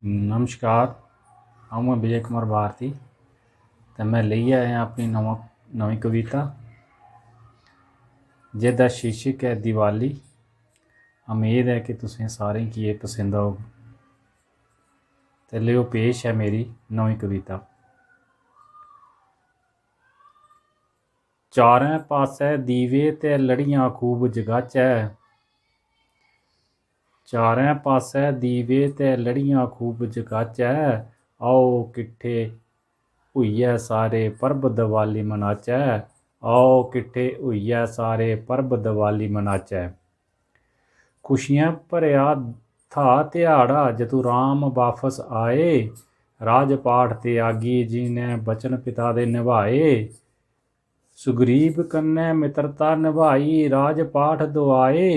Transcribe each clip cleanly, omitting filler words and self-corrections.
नमस्कार। मैं विजय कुमार भारती तो मैं ले आया अपनी नवी कविता जिसका शीर्षक है दिवाली। उम्मीद है कि तुसें सारें की ये पसंद आग। तो लियो पेश है मेरी नवी कविता। चारें पासे दीवे ते लड़ियां खूब जगाचै, चारें पासे दीवे ते लड़ियां खूब जगाचै। आओ किट्ठे होइयै सारे पर्व दिवाली मनाचै, आओ किट्ठे होइयै सारे पर्व दिवाली मनाचै। खुशियां भरिया था ध्याड़ा जदों राम वापस आए, राज पाठ त्यागी जी ने बचन पिता दे निभाए। सुग्रीव कन्नै मित्रता निभाई राज पाठ दुआए,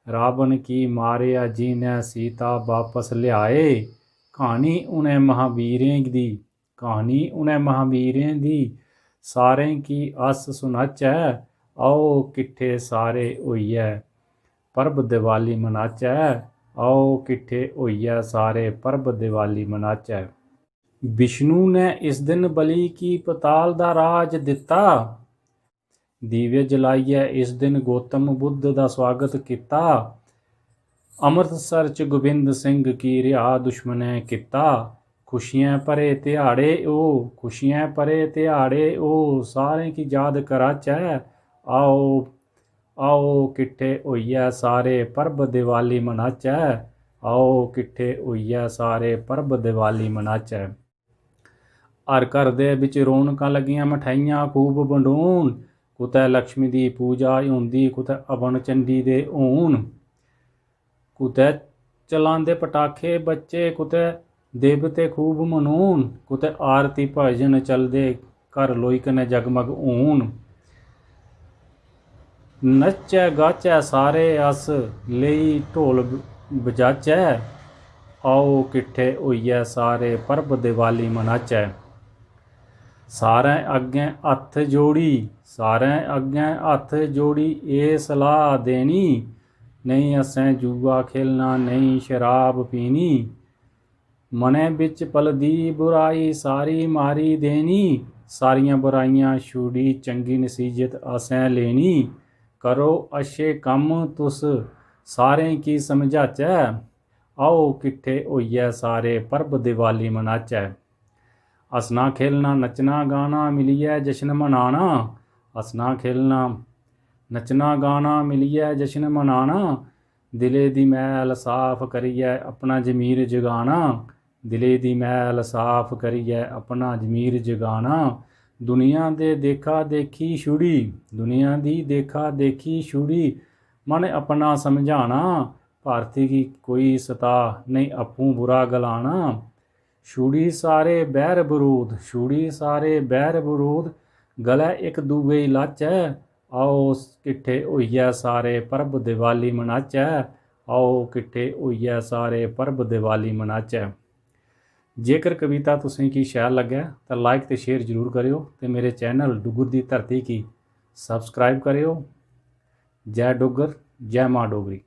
रावण की मारिया जी ने सीता वापस लियाए। कहानी उन्हें महावीरें दी सारें की अस सुनाचै, आओ किट्ठे सारे होइयै पर्व दिवाली मनाचै, आओ किट्ठे होइयै सारे पर्व दिवाली मनाचै। विष्णु ने इस दिन बलि की पताल दा राज दिता, दीवे जलाइयै इस दिन गौतम बुद्ध दा स्वागत किता। अमृतसर च गोबिंद सिंह की रिहा दुश्मने किता। खुशियां भरे ध्याड़े ओ सारें की याद कराचै, आओ किट्ठे होइयै सारे पर्व दिवाली मनाचै, आओ किट्ठे होइयै सारे पर्व दिवाली मनाचै। हर घर दे विच रौनकां लगियां मठाइयां खूब वंडोण, कुतै लक्ष्मी दी पूजा होंदी कुतै हवन चंडी दे होण। कुतै चलांदे पटाखे बच्चे कुतै देवते खूब मनोण, कुतै आरती भजन चलदे घर लोई कन्नै जगमग होण। नच्चै गाचै सारे अस लेई ढोल बजाचै, आओ किट्ठे होइयै सारे पर्व दिवाली मनाचै। सारें अग्गें हत्थ जोड़ी एह् सलाह देनी, नेईं असें जुआ खेलना नेईं शराब पीनी। मनै बिच पलदी बुराई सारी मारी देनी, सारियां बुराइयां छुड़ी चंगी नसीहत असें लेनी। करो अच्छे कम्म तुस सारें की समझाचै, आओ किट्ठे होइयै सारे पर्व दिवाली मनाचै। हसना खेलना नच्चना गाना मिलियै जश्न मनाना, हसना खेलना नच्चना गाना मिलियै जश्न मनाना। दिले दी मैल साफ करियै अपना जमीर जगाना, दिले दी मैल साफ करियै अपना जमीर जगाना। दुनिया दी देखा देखी छुड़ी मन अपना समझाना, भारती की कोई सता नहीं अप्पूं बुरा गलाना। छुड़ी सारे बैर बरूद गले इक दूए लाचै, आओ किट्ठे होइयै सारे पर्व दिवाली मनाचै, आओ किट्ठे होइयै सारे पर्व दिवाली मनाचै। जेकर कविता तुसें की शैल लग्गै तो लाइक ते शेयर जरूर करियो ते मेरे चैनल डुग्गर दी धरती की सबसक्राइब करियो। जय डुग्गर जय मां डोगरी।